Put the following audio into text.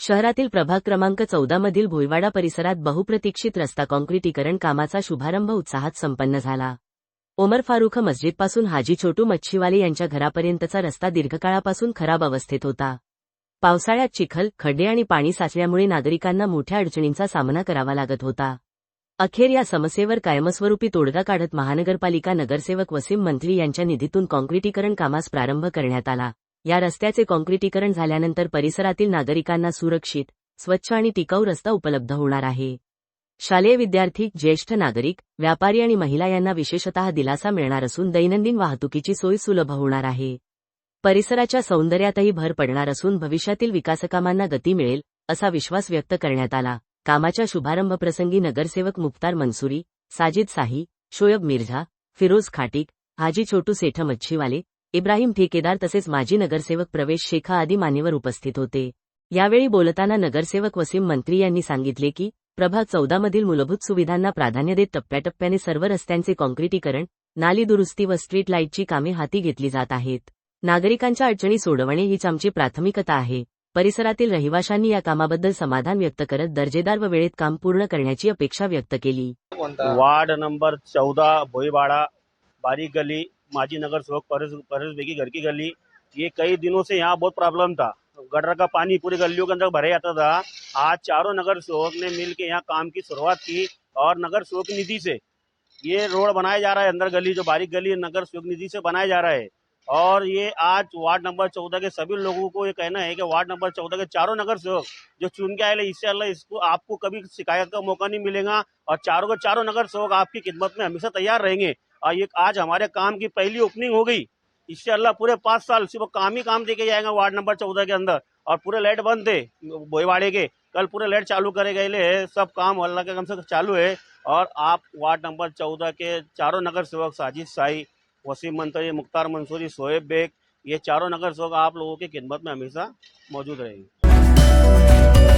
शहरातील प्रभाग क्रमांक 14 मधील भोईवाडा परिसरात बहुप्रतीक्षित रस्ता काँक्रिटीकरण कामाचा शुभारंभ उत्साहात संपन्न झाला। ओमर फारूख मस्जिदपासून हाजी छोटू मच्छीवाले यांच्या घरापर्यंतचा रस्ता दीर्घकाळापासून खराब अवस्थेत होता। पावसाळ्यात चिखल, खड्डे आणि पाणी साचल्यामुळे नागरिकांना मोठ्या अडचणींचा सामना करावा लागत होता। अखेर या समस्येवर कायमस्वरूपी तोडगा काढत महानगरपालिका नगरसेवक वसीम मंत्री यांच्या निधीतून काँक्रिटीकरण कामास प्रारंभ करण्यात आला। या रस्त्याचे काँक्रिटीकरण झाल्यानंतर परिसरातील नागरिकांना सुरक्षित, स्वच्छ आणि टिकाऊ रस्ता उपलब्ध होणार आहे। शालेय विद्यार्थी, ज्येष्ठ नागरिक, व्यापारी आणि महिला यांना विशेषतः दिलासा मिळणार असून दैनंदिन वाहतुकीची सोय सुलभ होणार आहे। परिसराच्या सौंदर्यातही भर पडणार असून भविष्यातील विकासकामांना गती मिळेल, असा विश्वास व्यक्त करण्यात आला। कामाच्या शुभारंभप्रसंगी नगरसेवक मुख्तार मंसूरी, साजिद साही, शोयब मिर्झा, फिरोज खाटिक, हाजी छोटू सेठ मच्छीवाले, इब्राहिम ठेकेदार तसेच माजी नगरसेवक प्रवेश शेखा आदी मान्यवर उपस्थित होते। यावेळी बोलताना नगरसेवक वसीम मंत्री यांनी सांगितले की प्रभाग 14 मधील मूलभूत सुविधांना प्राधान्य देत टप्प्याटप्प्याने सर्व रस्त्यांचे काँक्रिटीकरण, नाली दुरुस्ती व स्ट्रीट लाईटची कामे हाती घेतली जात आहेत। नागरिकांच्या अडचणी सोडवणे हीच आमची प्राथमिकता आहे। परिसरातील रहिवाशांनी या कामाबद्दल समाधान व्यक्त करत दर्जेदार व वेळेत काम पूर्ण करण्याची अपेक्षा व्यक्त केली। वार्ड नंबर 14 भोईवाड़ा बारीक गली, माजी नगर सेवक परस बेगी घर की गली, ये कई दिनों से यहाँ बहुत प्रॉब्लम था। गटर का पानी पूरी गलियों के अंदर भरे जाता था। आज चारों नगर सेवक ने मिलकर यहाँ काम की शुरुआत की और नगर सेवक निधि से ये रोड बनाया जा रहा है। अंदर गली जो बारीक गली नगर सेवक निधि से बनाया जा रहा है। और ये आज वार्ड नंबर 14 के सभी लोगों को ये कहना है कि वार्ड नंबर 14 के चारों नगर सेवक जो चुन के आए, इंशाल्लाह इसको आपको कभी शिकायत का मौका नहीं मिलेगा और चारों के चारों नगर सेवक आपकी खिदमत में हमेशा तैयार रहेंगे। और ये आज हमारे काम की पहली ओपनिंग हो गई। इंशाल्लाह पूरे 5 साल सिर्फ काम ही काम देके जाएगा वार्ड नंबर 14 के अंदर। और पूरे लाइट बंद थे भोईवाड़े के, कल पूरे लाइट चालू करे गए, सब काम अल्लाह के काम से चालू है। और आप वार्ड नंबर 14 के चारों नगर सेवक साजिद साई, वसीम मंत्री, मुख्तार मंसूरी, शोएब बेग, ये चारों नगर सेवक आप लोगों की खिदमत में हमेशा मौजूद रहेंगे।